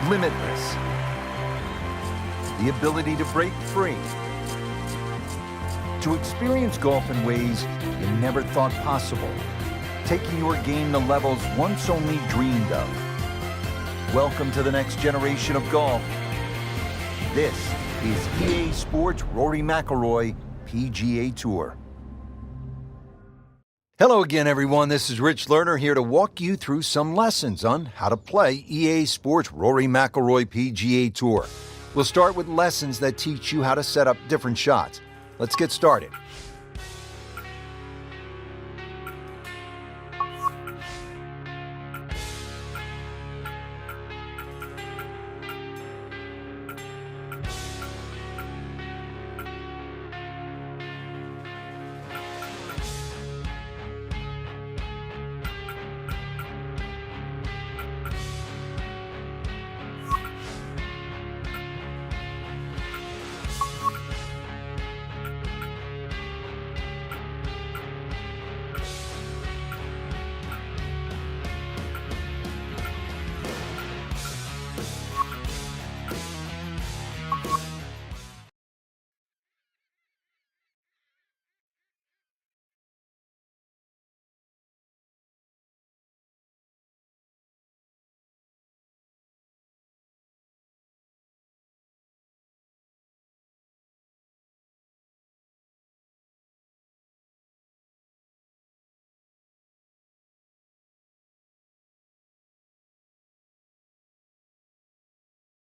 limitless. The ability to break free. To experience golf in ways you never thought possible. Taking your game to levels once only dreamed of. Welcome to the next generation of golf. This is EA Sports Rory McIlroy PGA Tour. Hello again, everyone. This is Rich Lerner here to walk you through some lessons on how to play EA Sports Rory McIlroy PGA Tour. We'll start with lessons that teach you how to set up different shots. Let's get started.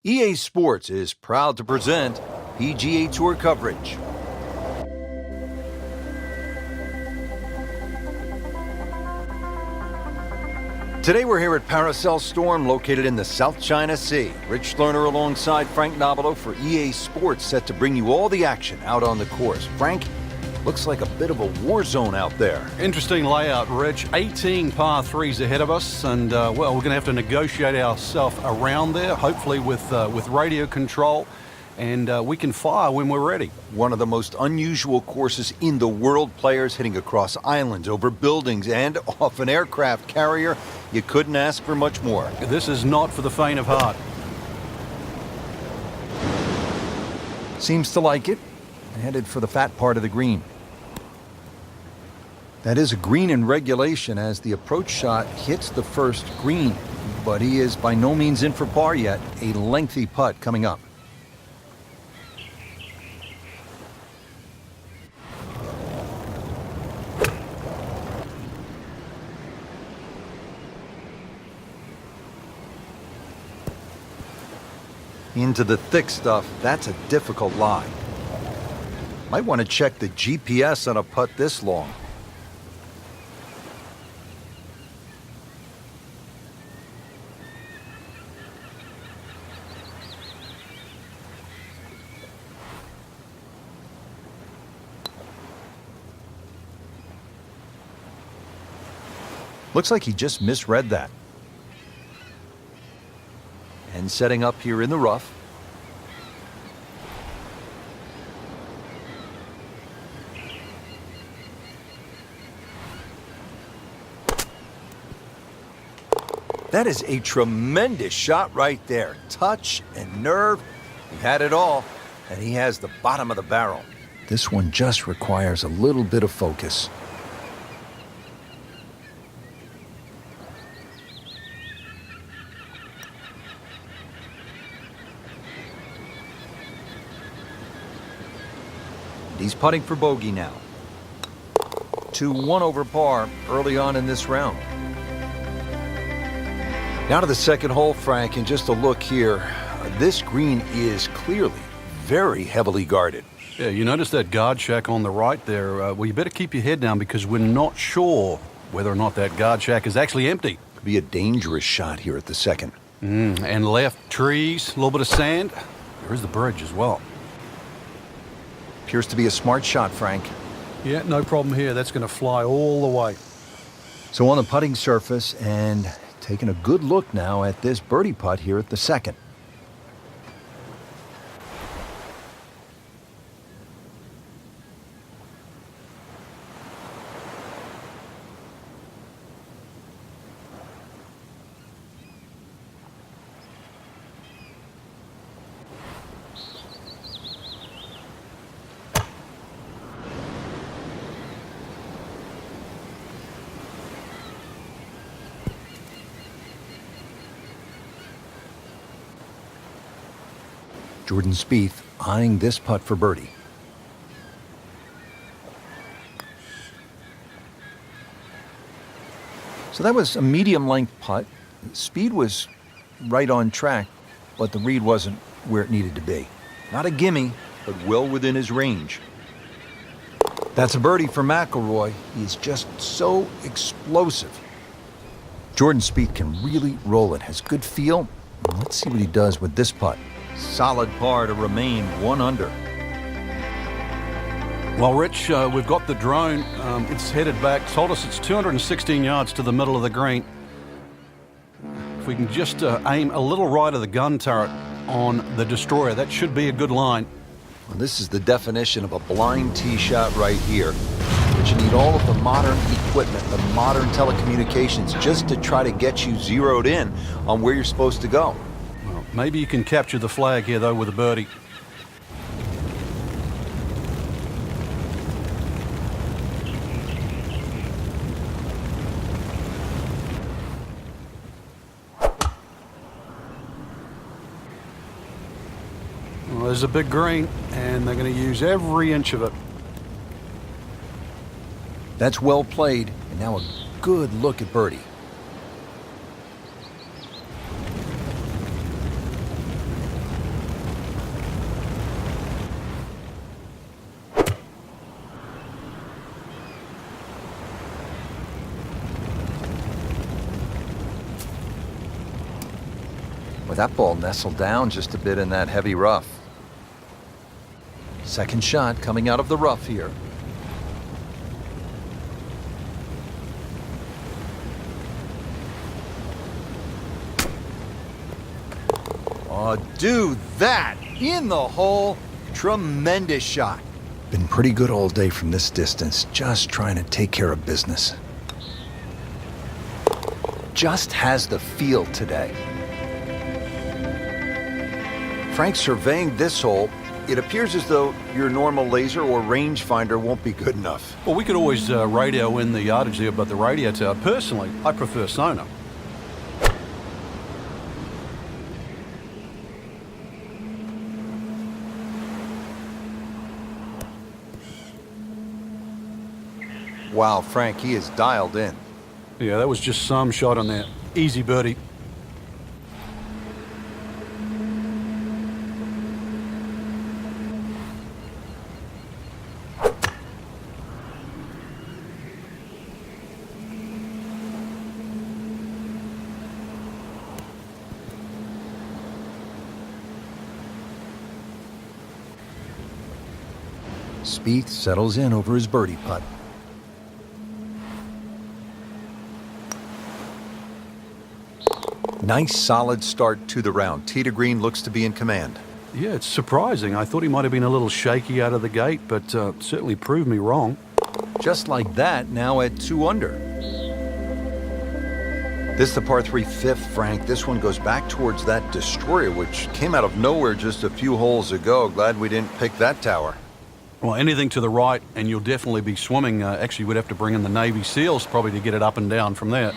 EA Sports is proud to present PGA Tour coverage. Today we're here at Paracel Storm, located in the South China Sea. Rich Lerner alongside Frank Nobilo for EA Sports, set to bring you all the action out on the course. Frank, looks like a bit of a war zone out there. Interesting layout, Rich. 18 par threes ahead of us, and well, we're going to have to negotiate ourselves around there, hopefully with radio control, and we can fire when we're ready. One of the most unusual courses in the world. Players hitting across islands, over buildings, and off an aircraft carrier. You couldn't ask for much more. This is not for the faint of heart. Seems to like it. Headed for the fat part of the green. That is a green in regulation as the approach shot hits the first green, but he is by no means in for par yet. A lengthy putt coming up. Into the thick stuff. That's a difficult lie. Might want to check the GPS on a putt this long. Looks like he just misread that. And setting up here in the rough. That is a tremendous shot right there. Touch and nerve. He had it all, and he has the bottom of the barrel. This one just requires a little bit of focus. He's putting for bogey now. 2-1 over par early on in this round. Now to the second hole, Frank, and just a look here. This green is clearly very heavily guarded. Yeah, you notice that guard shack on the right there. Well, you better keep your head down because we're not sure whether or not that guard shack is actually empty. Could be a dangerous shot here at the second. And left, trees, a little bit of sand. There is the bridge as well. Appears to be a smart shot, Frank. Yeah, no problem here. That's going to fly all the way. So on the putting surface, and taking a good look now at this birdie putt here at the second. Jordan Spieth eyeing this putt for birdie. So that was a medium-length putt. Speed was right on track, but the read wasn't where it needed to be. Not a gimme, but well within his range. That's a birdie for McIlroy. He's just so explosive. Jordan Spieth can really roll it, has good feel. Let's see what he does with this putt. Solid par to remain 1 under. Well, Rich, we've got the drone. It's headed back. Told us it's 216 yards to the middle of the green. If we can just aim a little right of the gun turret on the destroyer, that should be a good line. Well, this is the definition of a blind tee shot right here. But you need all of the modern equipment, the modern telecommunications, just to try to get you zeroed in on where you're supposed to go. Well, maybe you can capture the flag here, though, with a birdie. Well, there's a big green, and they're going to use every inch of it. That's well played, and now a good look at birdie. Well, that ball nestled down just a bit in that heavy rough. Second shot coming out of the rough here. Oh, do that in the hole. Tremendous shot. Been pretty good all day from this distance, just trying to take care of business. Just has the feel today. Frank surveying this hole. It appears as though your normal laser or rangefinder won't be good enough. Well, we could always radio in the yardage there, but the radio tower, personally, I prefer sonar. Wow, Frank, he is dialed in. Yeah, that was just some shot on there. Easy birdie. Spieth settles in over his birdie putt. Nice solid start to the round. Tee to green looks to be in command. Yeah, it's surprising. I thought he might have been a little shaky out of the gate, but certainly proved me wrong. Just like that, now at 2 under. This is the par 3 fifth, Frank. This one goes back towards that destroyer, which came out of nowhere just a few holes ago. Glad we didn't pick that tower. Well, anything to the right, and you'll definitely be swimming. Actually, we'd have to bring in the Navy SEALs probably to get it up and down from there.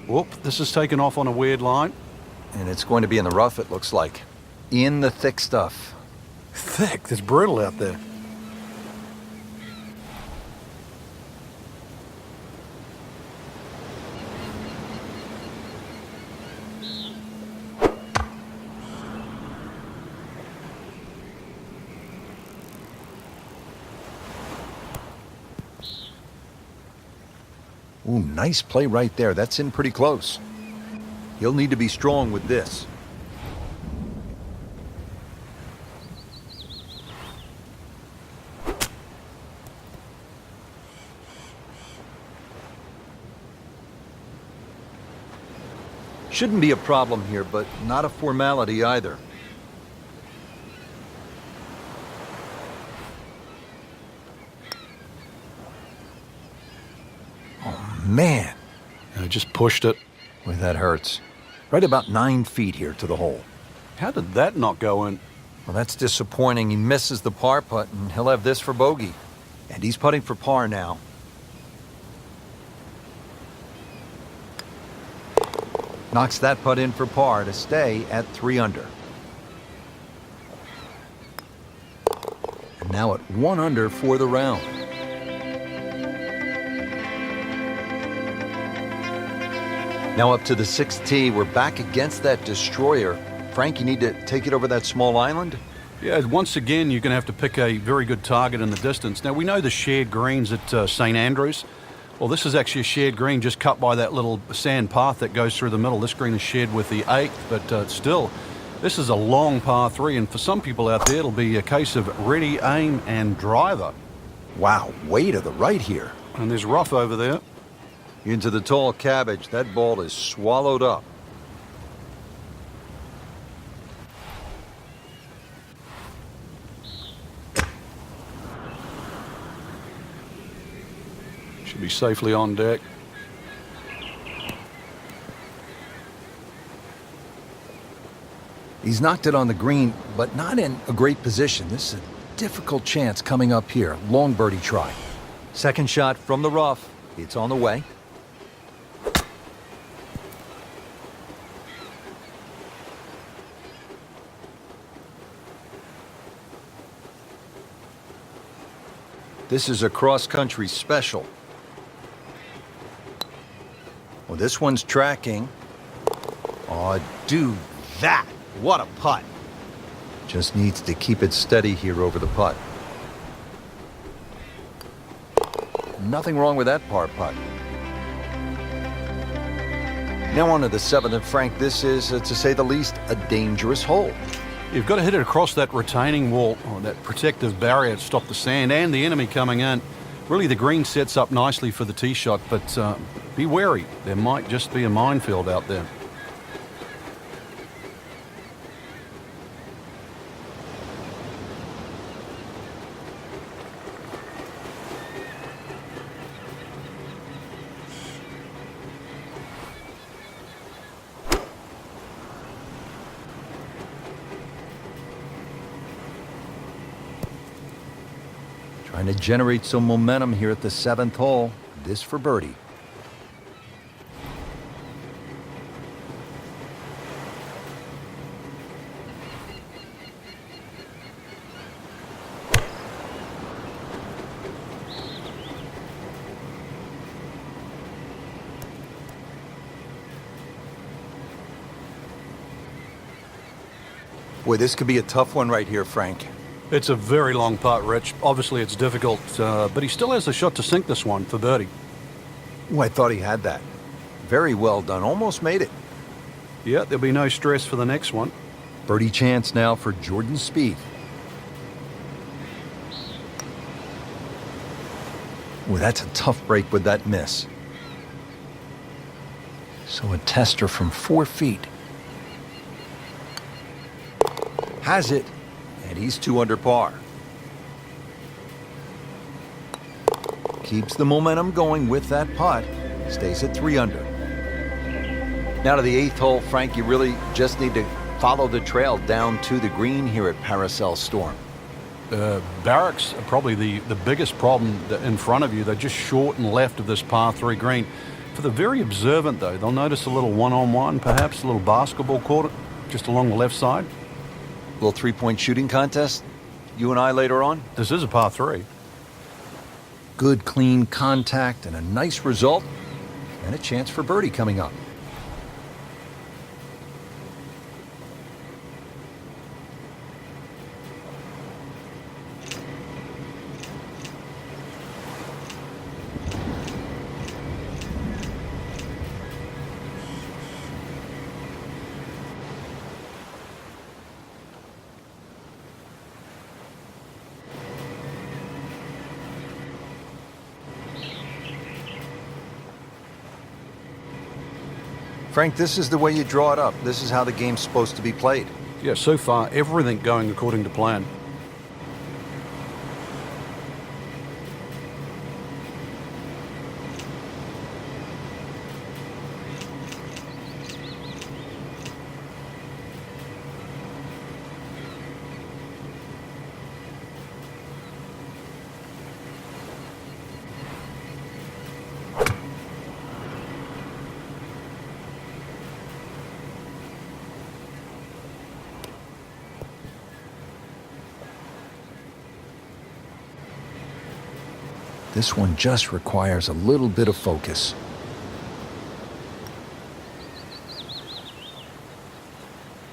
Whoop, this is taken off on a weird line. And it's going to be in the rough, it looks like. In the thick stuff. Thick, it's brutal out there. Ooh, nice play right there. That's in pretty close. He'll need to be strong with this. Shouldn't be a problem here, but not a formality either. Man, I just pushed it. boy, that hurts. Right about 9 feet here to the hole. How did that not go in? Well, that's disappointing. He misses the par putt, and he'll have this for bogey. And he's putting for par now. Knocks that putt in for par to stay at 3 under. And now at 1 under for the round. Now up to the 6th tee. We're back against that destroyer. Frank, you need to take it over that small island? Yeah, once again, you're going to have to pick a very good target in the distance. Now, we know the shared greens at St. Andrews. Well, this is actually a shared green just cut by that little sand path that goes through the middle. This green is shared with the 8th, but still, this is a long par 3, and for some people out there, it'll be a case of ready, aim, and driver. Wow, way to the right here. And there's rough over there. Into the tall cabbage. That ball is swallowed up. Should be safely on deck. He's knocked it on the green, but not in a great position. This is a difficult chance coming up here. Long birdie try. Second shot from the rough. It's on the way. This is a cross-country special. Well, this one's tracking. Oh, do that. What a putt. Just needs to keep it steady here over the putt. Nothing wrong with that par putt. Now on to the 7th, and Frank, this is, to say the least, a dangerous hole. You've got to hit it across that retaining wall, or that protective barrier to stop the sand and the enemy coming in. Really, the green sets up nicely for the tee shot, but be wary. There might just be a minefield out there. Trying to generate some momentum here at the 7th hole. This for birdie. Boy, this could be a tough one right here, Frank. It's a very long putt, Rich. Obviously, it's difficult, but he still has a shot to sink this one for birdie. Oh, I thought he had that. Very well done. Almost made it. Yeah, there'll be no stress for the next one. Birdie chance now for Jordan Spieth. Oh, that's a tough break with that miss. So a tester from 4 feet. Has it. And he's 2 under par. Keeps the momentum going with that putt. Stays at 3 under. Now to the 8th hole, Frank, you really just need to follow the trail down to the green here at Paracel Storm. Barracks are probably the biggest problem in front of you. They're just short and left of this par 3 green. For the very observant, though, they'll notice a little one-on-one, perhaps a little basketball court just along the left side. Little 3-point shooting contest, you and I later on. This is a par 3. Good, clean contact and a nice result, and a chance for birdie coming up. Frank, this is the way you draw it up. This is how the game's supposed to be played. Yeah, so far, everything going according to plan. This one just requires a little bit of focus.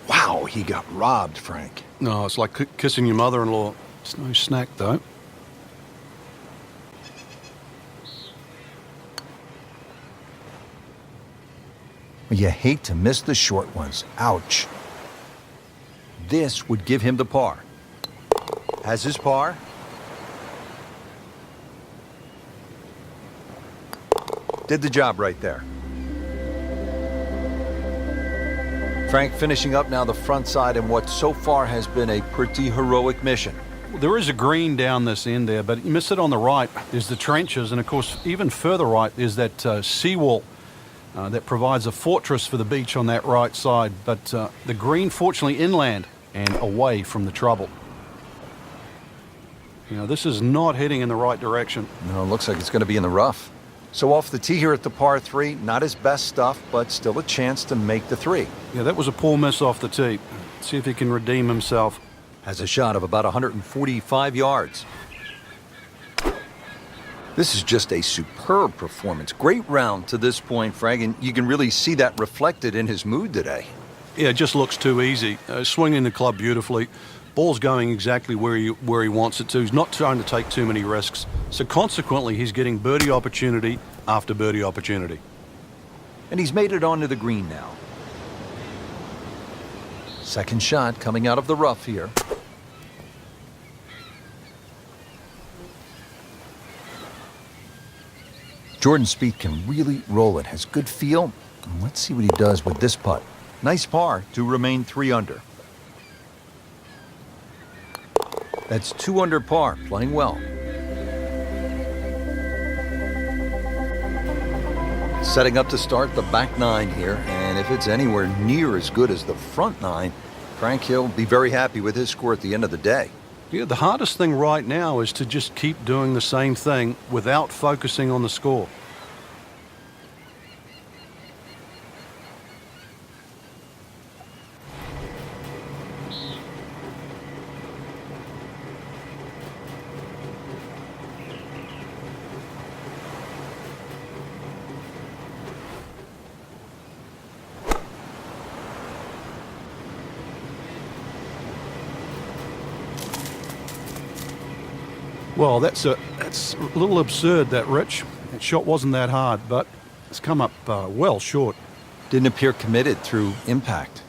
Wow, he got robbed, Frank. No, it's like kissing your mother-in-law. It's no snack, though. You hate to miss the short ones. Ouch. This would give him the par. Has his par. Did the job right there. Frank finishing up now the front side in what so far has been a pretty heroic mission. There is a green down this end there, but you miss it on the right. There's the trenches, and of course, even further right is that seawall that provides a fortress for the beach on that right side. But the green, fortunately, inland and away from the trouble. You know, this is not heading in the right direction. No, it looks like it's going to be in the rough. So off the tee here at the par 3, not his best stuff, but still a chance to make the 3. Yeah, that was a poor miss off the tee. Let's see if he can redeem himself. Has a shot of about 145 yards. This is just a superb performance. Great round to this point, Frank, and you can really see that reflected in his mood today. Yeah, it just looks too easy. Swinging the club beautifully. Ball's going exactly where he wants it to. He's not trying to take too many risks. So consequently, he's getting birdie opportunity after birdie opportunity. And he's made it onto the green now. Second shot coming out of the rough here. Jordan Spieth can really roll it, has good feel. And let's see what he does with this putt. Nice par to remain 3 under. That's 2 under par, playing well. Setting up to start the back 9 here, and if it's anywhere near as good as the front 9, Frank Hill will be very happy with his score at the end of the day. Yeah, the hardest thing right now is to just keep doing the same thing without focusing on the score. Well, that's a little absurd, that, Rich. That shot wasn't that hard, but it's come up well short. Didn't appear committed through impact.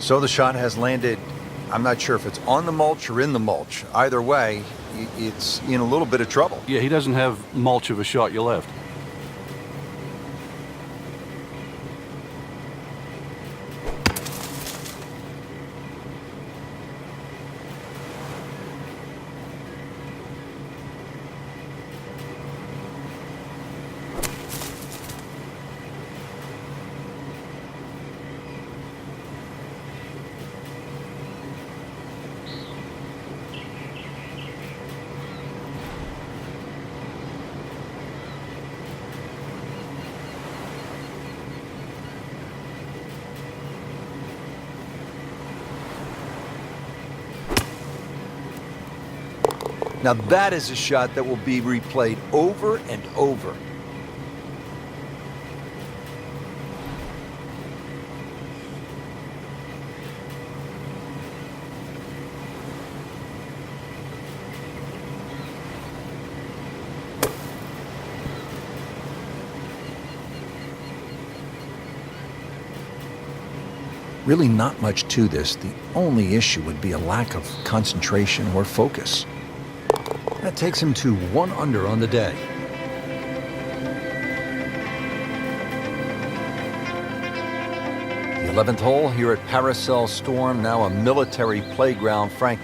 So the shot has landed. I'm not sure if it's on the mulch or in the mulch. Either way, it's in a little bit of trouble. Yeah, he doesn't have much of a shot you left. Now that is a shot that will be replayed over and over. Really not much to this. The only issue would be a lack of concentration or focus. That takes him to 1 under on the day. The 11th hole here at Paracel Storm, now a military playground. Frank,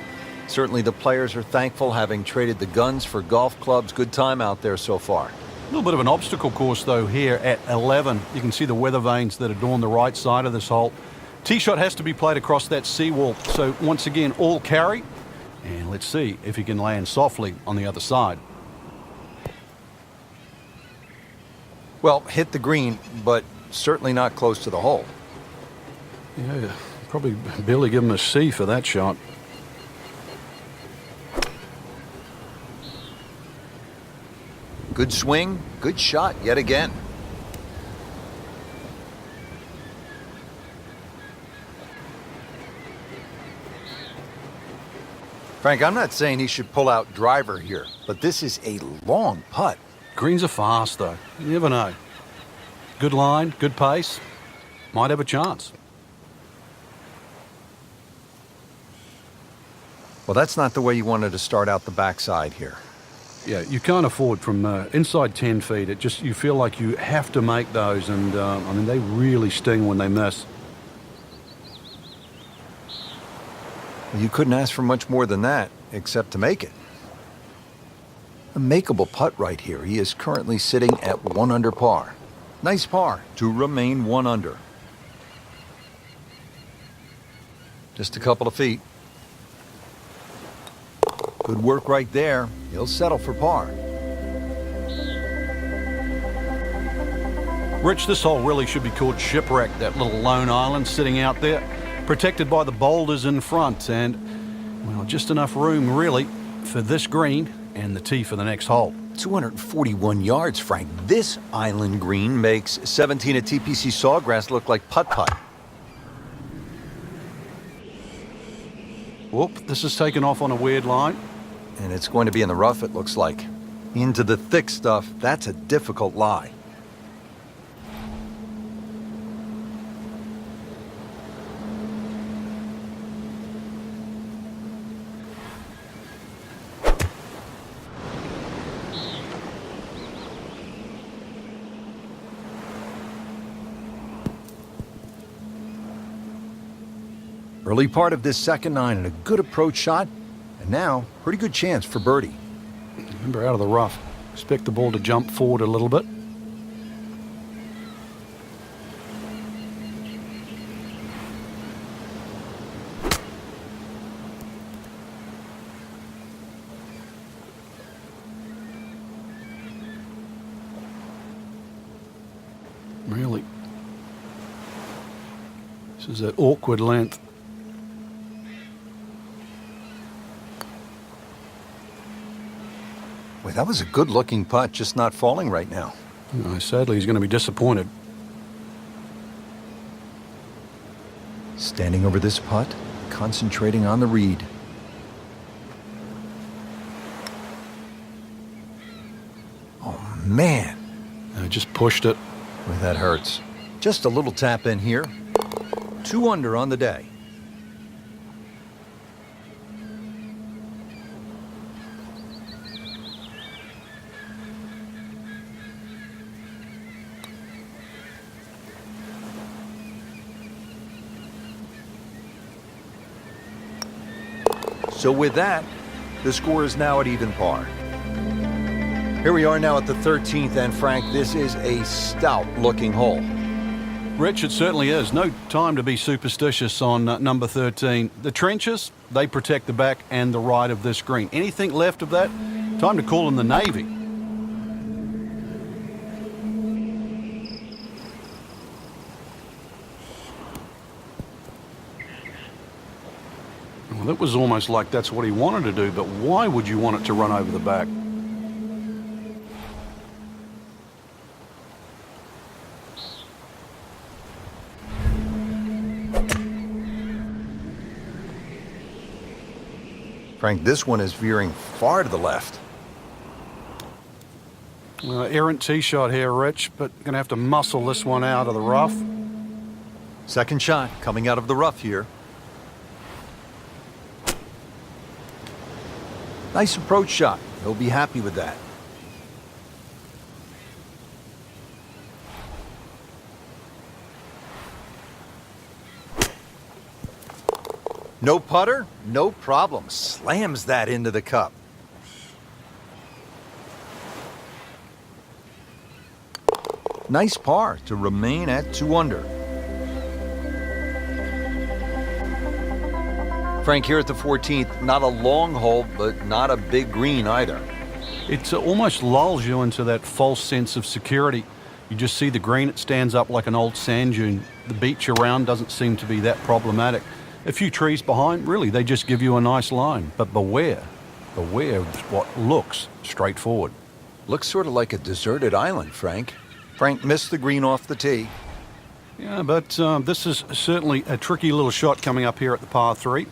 certainly the players are thankful, having traded the guns for golf clubs. Good time out there so far. A little bit of an obstacle course, though, here at 11. You can see the weather vanes that adorn the right side of this hole. Tee shot has to be played across that seawall. So once again, all carry. And let's see if he can land softly on the other side. Well, hit the green, but certainly not close to the hole. Yeah, probably barely give him a C for that shot. Good swing, good shot yet again. Frank, I'm not saying he should pull out driver here, but this is a long putt. Greens are fast, though. You never know. Good line, good pace. Might have a chance. Well, that's not the way you wanted to start out the backside here. Yeah, you can't afford from inside 10 feet. You feel like you have to make those, and I mean, they really sting when they miss. You couldn't ask for much more than that, except to make it. A makeable putt right here. He is currently sitting at 1 under par. Nice par to remain 1 under. Just a couple of feet. Good work right there. He'll settle for par. Rich, this hole really should be called Shipwreck, that little lone island sitting out there, protected by the boulders in front, and, well, just enough room, really, for this green and the tee for the next hole. 241 yards, Frank. This island green makes 17 at TPC Sawgrass look like putt-putt. Whoop, this is taken off on a weird line. And it's going to be in the rough, it looks like. Into the thick stuff, that's a difficult lie. Early part of this second 9 and a good approach shot. And now, pretty good chance for birdie. Remember, out of the rough. Expect the ball to jump forward a little bit. Really. This is an awkward length. Boy, that was a good-looking putt, just not falling right now. No, sadly, he's going to be disappointed. Standing over this putt, concentrating on the read. Oh, man. Just pushed it. Boy, that hurts. Just a little tap in here. 2 under on the day. So with that, the score is now at even par. Here we are now at the 13th, and Frank, this is a stout-looking hole. Rich, it certainly is. No time to be superstitious on number 13. The trenches, they protect the back and the right of this green. Anything left of that, time to call in the Navy. Well, it was almost like that's what he wanted to do, but why would you want it to run over the back? Frank, this one is veering far to the left. Errant tee shot here, Rich, but going to have to muscle this one out of the rough. Second shot coming out of the rough here. Nice approach shot. He'll be happy with that. No putter, no problem. Slams that into the cup. Nice par to remain at 2 under. Frank, here at the 14th, not a long hole, but not a big green either. It almost lulls you into that false sense of security. You just see the green, it stands up like an old sand dune. The beach around doesn't seem to be that problematic. A few trees behind, really, they just give you a nice line. But beware of what looks straightforward. Looks sort of like a deserted island, Frank. Frank missed the green off the tee. Yeah, but this is certainly a tricky little shot coming up here at the par 3.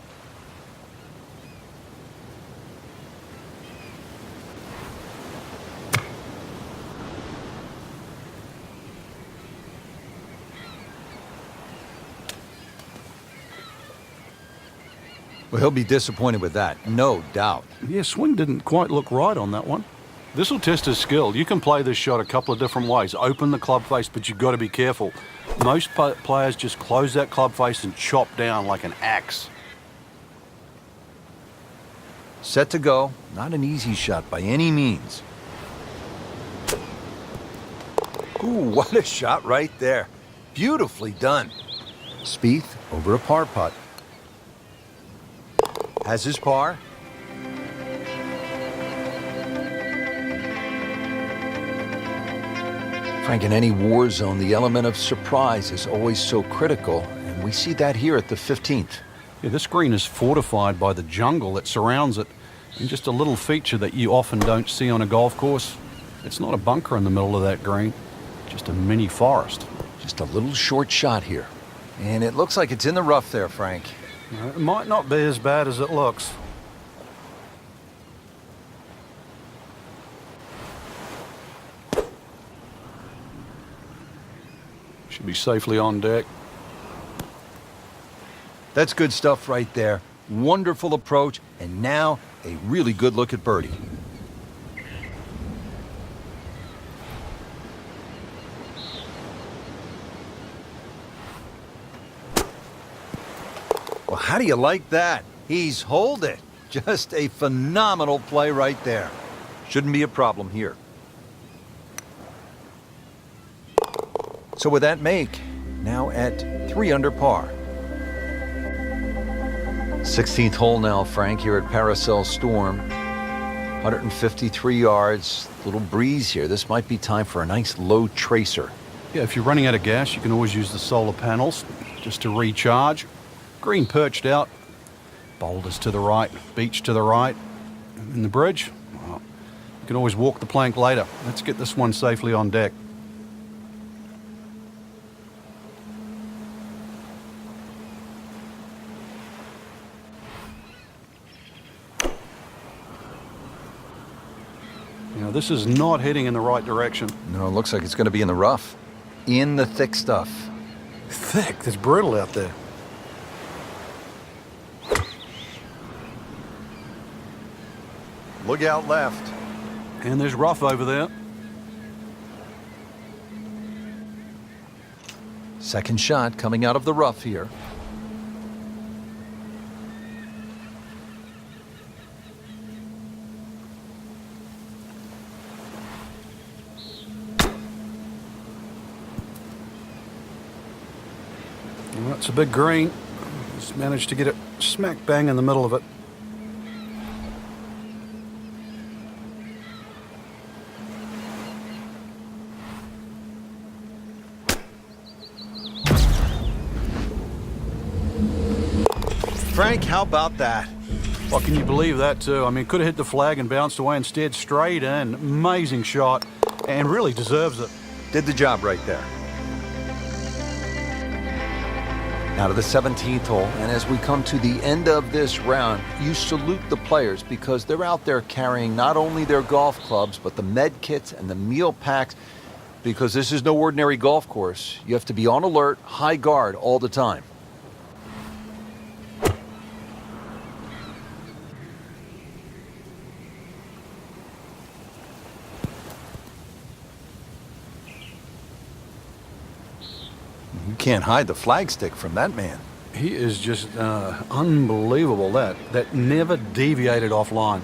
Well, he'll be disappointed with that, no doubt. Yeah, swing didn't quite look right on that one. This will test his skill. You can play this shot a couple of different ways. Open the club face, but you've got to be careful. Most players just close that club face and chop down like an axe. Set to go. Not an easy shot by any means. Ooh, what a shot right there. Beautifully done. Spieth over a par putt. Has his par. Frank, in any war zone, the element of surprise is always so critical, and we see that here at the 15th. Yeah, this green is fortified by the jungle that surrounds it, and just a little feature that you often don't see on a golf course. It's not a bunker in the middle of that green, just a mini forest. Just a little short shot here. And it looks like it's in the rough there, Frank. It might not be as bad as it looks. Should be safely on deck. That's good stuff right there. Wonderful approach, and now a really good look at birdie. Well, how do you like that? He's holed it. Just a phenomenal play right there. Shouldn't be a problem here. So with that make, now at 3 under par. 16th hole now, Frank, here at Paracel Storm. 153 yards, little breeze here. This might be time for a nice low tracer. Yeah, if you're running out of gas, you can always use the solar panels just to recharge. Green perched out, boulders to the right, beach to the right. In the bridge, well, you can always walk the plank later. Let's get this one safely on deck. Now, this is not heading in the right direction. No, it looks like it's going to be in the rough. In the thick stuff. Thick, it's brittle out there. Look out left. And there's rough over there. Second shot coming out of the rough here. Well, it's a big green. Just managed to get it smack bang in the middle of it. Frank, how about that? Well, can you believe that too? I mean, could have hit the flag and bounced away instead, straight in. Amazing shot, and really deserves it. Did the job right there. Now to the 17th hole, and as we come to the end of this round, you salute the players because they're out there carrying not only their golf clubs, but the med kits and the meal packs, because this is no ordinary golf course. You have to be on alert, high guard all the time. You can't hide the flagstick from that man. He is just unbelievable. That never deviated offline.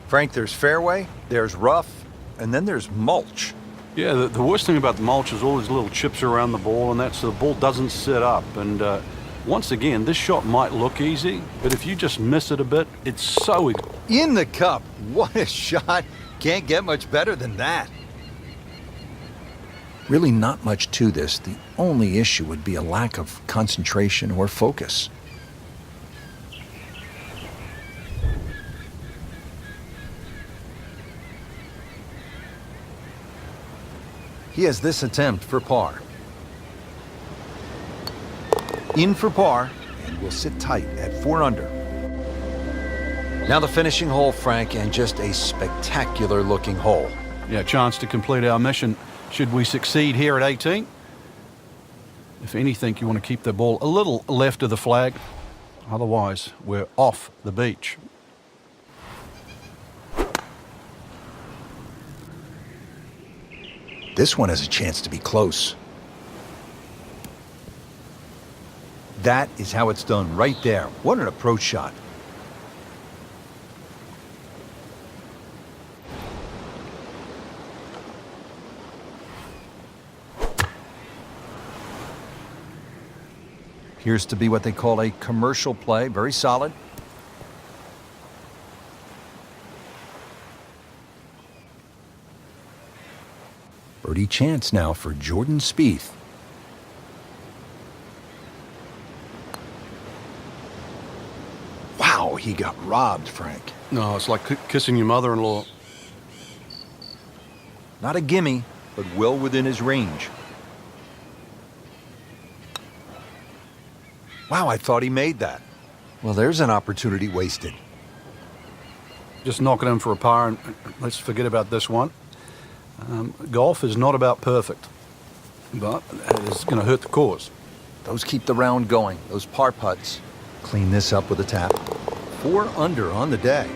Frank, there's fairway, there's rough, and then there's mulch. Yeah, the worst thing about the mulch is all these little chips around the ball, and that's so the ball doesn't sit up. And once again, this shot might look easy, but if you just miss it a bit, it's so easy. In the cup. What a shot. Can't get much better than that. Really not much to this. The only issue would be a lack of concentration or focus. He has this attempt for par. In for par, and will sit tight at 4 under. Now the finishing hole, Frank, and just a spectacular looking hole. Yeah, chance to complete our mission should we succeed here at 18. If anything, you want to keep the ball a little left of the flag. Otherwise, we're off the beach. This one has a chance to be close. That is how it's done right there. What an approach shot. Appears to be what they call a commercial play. Very solid. Birdie chance now for Jordan Spieth. Wow, he got robbed, Frank. No, it's like kissing your mother-in-law. Not a gimme, but well within his range. Wow, I thought he made that. Well, there's an opportunity wasted. Just knock it in for a par, and let's forget about this one. Golf is not about perfect, but it's going to hurt the cause. Those keep the round going, those par putts. Clean this up with a tap. 4 under on the day.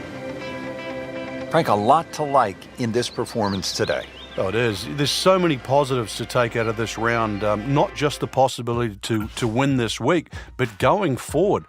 Frank, a lot to like in this performance today. Oh, it is. There's so many positives to take out of this round, not just the possibility to win this week, but going forward.